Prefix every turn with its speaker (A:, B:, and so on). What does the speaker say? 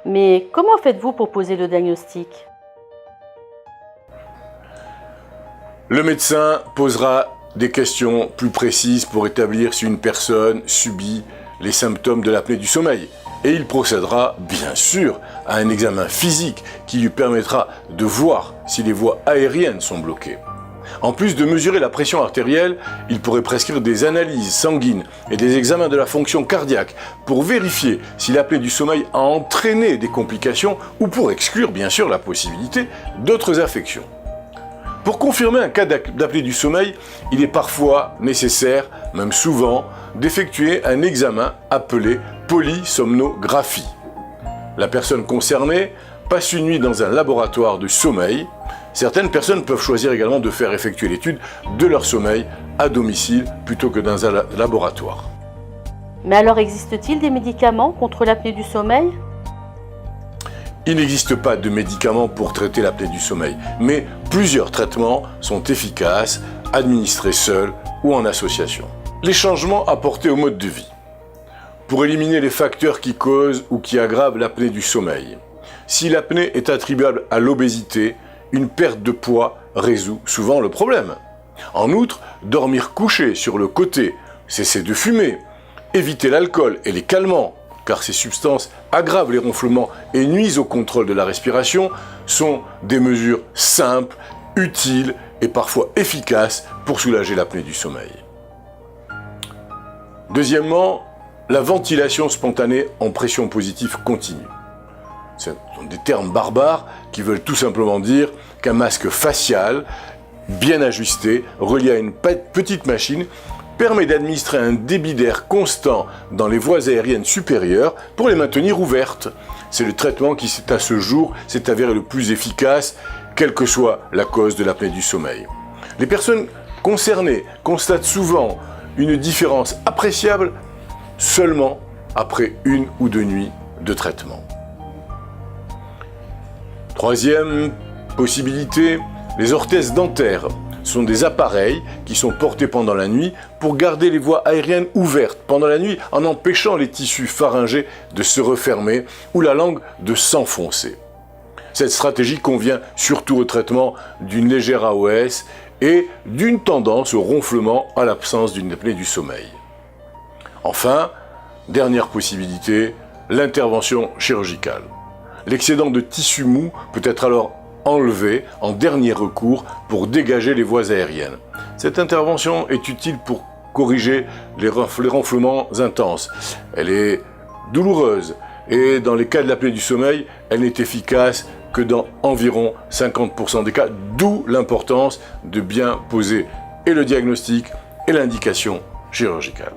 A: Mais comment faites-vous pour poser le diagnostic?
B: Le médecin posera des questions plus précises pour établir si une personne subit les symptômes de l'apnée du sommeil. Et il procédera, bien sûr, à un examen physique qui lui permettra de voir si les voies aériennes sont bloquées. En plus de mesurer la pression artérielle, il pourrait prescrire des analyses sanguines et des examens de la fonction cardiaque pour vérifier si l'apnée du sommeil a entraîné des complications ou pour exclure, bien sûr, la possibilité d'autres affections. Pour confirmer un cas d'apnée du sommeil, il est parfois nécessaire, même souvent, d'effectuer un examen appelé polysomnographie. La personne concernée passe une nuit dans un laboratoire de sommeil. Certaines personnes peuvent choisir également de faire effectuer l'étude de leur sommeil à domicile plutôt que dans un laboratoire.
A: Mais alors existe-t-il des médicaments contre l'apnée du sommeil?
B: Il n'existe pas de médicaments pour traiter l'apnée du sommeil, mais plusieurs traitements sont efficaces, administrés seuls ou en association. Les changements apportés au mode de vie. Pour éliminer les facteurs qui causent ou qui aggravent l'apnée du sommeil. Si l'apnée est attribuable à l'obésité, une perte de poids résout souvent le problème. En outre, dormir couché sur le côté, cesser de fumer, éviter l'alcool et les calmants, car ces substances aggravent les ronflements et nuisent au contrôle de la respiration, sont des mesures simples, utiles et parfois efficaces pour soulager l'apnée du sommeil. Deuxièmement, la ventilation spontanée en pression positive continue. Ce sont des termes barbares qui veulent tout simplement dire qu'un masque facial, bien ajusté, relié à une petite machine, permet d'administrer un débit d'air constant dans les voies aériennes supérieures pour les maintenir ouvertes. C'est le traitement qui, à ce jour, s'est avéré le plus efficace, quelle que soit la cause de l'apnée du sommeil. Les personnes concernées constatent souvent une différence appréciable seulement après 1 ou 2 nuits de traitement. Troisième possibilité, les orthèses dentaires sont des appareils qui sont portés pendant la nuit pour garder les voies aériennes ouvertes pendant la nuit en empêchant les tissus pharyngés de se refermer ou la langue de s'enfoncer. Cette stratégie convient surtout au traitement d'une légère AOS et d'une tendance au ronflement à l'absence d'une apnée du sommeil. Enfin, dernière possibilité, l'intervention chirurgicale. L'excédent de tissu mou peut être alors enlevé en dernier recours pour dégager les voies aériennes. Cette intervention est utile pour corriger les ronflements intenses. Elle est douloureuse et dans les cas de l'apnée du sommeil, elle n'est efficace que dans environ 50% des cas, d'où l'importance de bien poser et le diagnostic et l'indication chirurgicale.